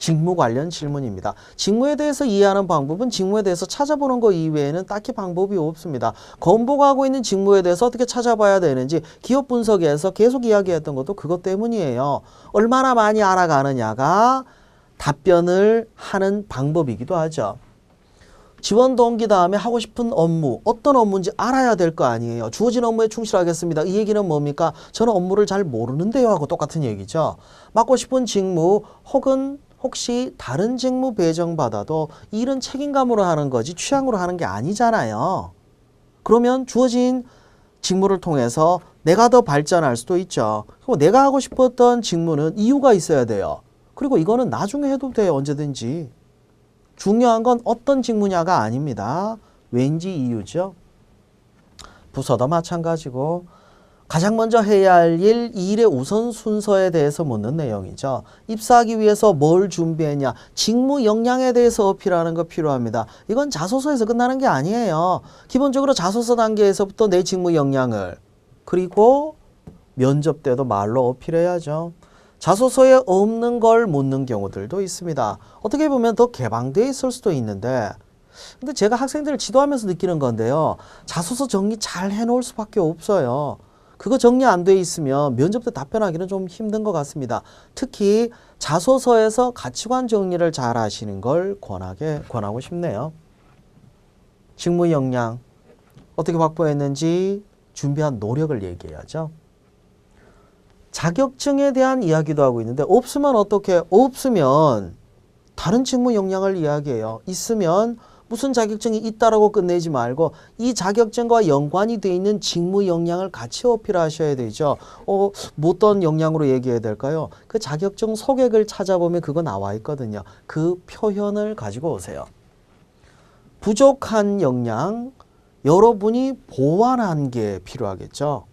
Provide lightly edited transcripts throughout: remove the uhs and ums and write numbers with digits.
직무 관련 질문입니다. 직무에 대해서 이해하는 방법은 직무에 대해서 찾아보는 것 이외에는 딱히 방법이 없습니다. 건보가 하고 있는 직무에 대해서 어떻게 찾아봐야 되는지 기업 분석에서 계속 이야기했던 것도 그것 때문이에요. 얼마나 많이 알아가느냐가 답변을 하는 방법이기도 하죠. 지원 동기 다음에 하고 싶은 업무, 어떤 업무인지 알아야 될 거 아니에요. 주어진 업무에 충실하겠습니다. 이 얘기는 뭡니까? 저는 업무를 잘 모르는데요 하고 똑같은 얘기죠. 맡고 싶은 직무 혹은 혹시 다른 직무 배정받아도 일은 책임감으로 하는 거지 취향으로 하는 게 아니잖아요. 그러면 주어진 직무를 통해서 내가 더 발전할 수도 있죠. 그리고 내가 하고 싶었던 직무는 이유가 있어야 돼요. 그리고 이거는 나중에 해도 돼요. 언제든지. 중요한 건 어떤 직무냐가 아닙니다. 왠지 이유죠. 부서도 마찬가지고 가장 먼저 해야 할 일, 이 일의 우선 순서에 대해서 묻는 내용이죠. 입사하기 위해서 뭘 준비했냐, 직무 역량에 대해서 어필하는 거 필요합니다. 이건 자소서에서 끝나는 게 아니에요. 기본적으로 자소서 단계에서부터 내 직무 역량을, 그리고 면접 때도 말로 어필해야죠. 자소서에 없는 걸 묻는 경우들도 있습니다. 어떻게 보면 더 개방되어 있을 수도 있는데, 근데 제가 학생들을 지도하면서 느끼는 건데요. 자소서 정리 잘 해놓을 수밖에 없어요. 그거 정리 안 돼 있으면 면접 때 답변하기는 좀 힘든 것 같습니다. 특히 자소서에서 가치관 정리를 잘 하시는 걸 권하고 싶네요. 직무 역량 어떻게 확보했는지 준비한 노력을 얘기해야죠. 자격증에 대한 이야기도 하고 있는데 없으면 어떻게? 없으면 다른 직무 역량을 이야기해요. 있으면 무슨 자격증이 있다라고 끝내지 말고 이 자격증과 연관이 돼 있는 직무 역량을 같이 어필하셔야 되죠. 어떤 역량으로 얘기해야 될까요? 그 자격증 소개글 찾아보면 그거 나와 있거든요. 그 표현을 가지고 오세요. 부족한 역량, 여러분이 보완한 게 필요하겠죠.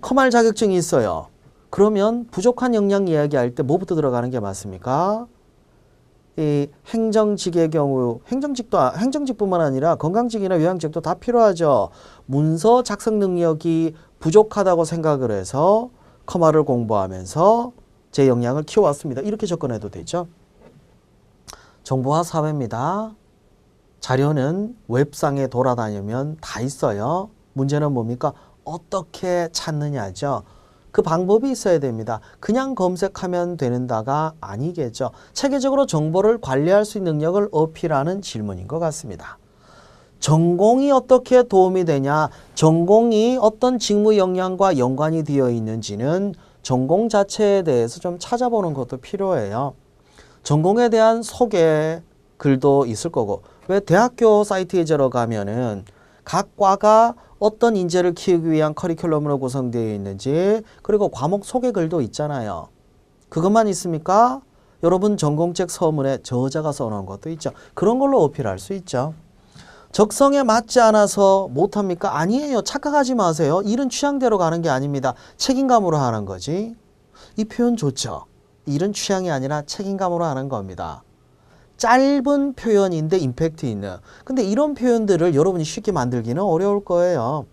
커말 자격증이 있어요. 그러면 부족한 역량 이야기할 때 뭐부터 들어가는 게 맞습니까? 이 행정직의 경우 행정직뿐만 아니라 건강직이나 요양직도 다 필요하죠. 문서 작성 능력이 부족하다고 생각을 해서 커마를 공부하면서 제 역량을 키워왔습니다. 이렇게 접근해도 되죠. 정보화 사회입니다. 자료는 웹상에 돌아다니면 다 있어요. 문제는 뭡니까? 어떻게 찾느냐죠. 그 방법이 있어야 됩니다. 그냥 검색하면 되는다가 아니겠죠. 체계적으로 정보를 관리할 수 있는 능력을 어필하는 질문인 것 같습니다. 전공이 어떻게 도움이 되냐? 전공이 어떤 직무 역량과 연관이 되어 있는지는 전공 자체에 대해서 좀 찾아보는 것도 필요해요. 전공에 대한 소개 글도 있을 거고, 왜 대학교 사이트에 들어가면은 각 과가 어떤 인재를 키우기 위한 커리큘럼으로 구성되어 있는지, 그리고 과목 소개글도 있잖아요. 그것만 있습니까? 여러분 전공책 서문에 저자가 써놓은 것도 있죠. 그런 걸로 어필할 수 있죠. 적성에 맞지 않아서 못합니까? 아니에요. 착각하지 마세요. 일은 취향대로 가는 게 아닙니다. 책임감으로 하는 거지. 이 표현 좋죠. 일은 취향이 아니라 책임감으로 하는 겁니다. 짧은 표현인데 임팩트 있는. 근데 이런 표현들을 여러분이 쉽게 만들기는 어려울 거예요.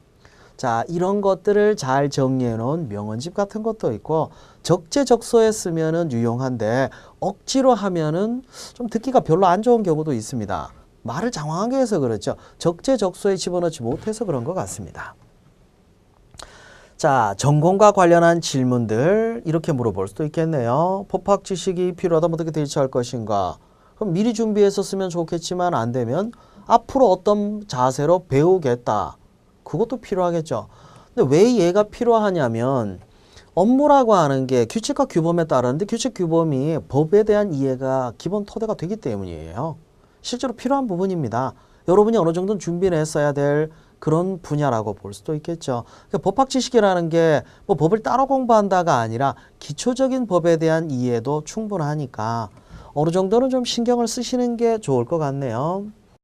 자, 이런 것들을 잘 정리해 놓은 명언집 같은 것도 있고, 적재적소에 쓰면은 유용한데 억지로 하면은 좀 듣기가 별로 안 좋은 경우도 있습니다. 말을 장황하게 해서 그렇죠. 적재적소에 집어넣지 못해서 그런 것 같습니다. 자, 전공과 관련한 질문들 이렇게 물어볼 수도 있겠네요. 법학 지식이 필요하다면 어떻게 대처할 것인가? 그럼 미리 준비해서 쓰면 좋겠지만 안 되면 앞으로 어떤 자세로 배우겠다. 그것도 필요하겠죠. 근데 왜 얘가 필요하냐면 업무라고 하는 게 규칙과 규범에 따르는데 규칙 규범이 법에 대한 이해가 기본 토대가 되기 때문이에요. 실제로 필요한 부분입니다. 여러분이 어느 정도는 준비를 했어야 될 그런 분야라고 볼 수도 있겠죠. 그러니까 법학 지식이라는 게 뭐 법을 따로 공부한다가 아니라 기초적인 법에 대한 이해도 충분하니까 어느 정도는 좀 신경을 쓰시는 게 좋을 것 같네요.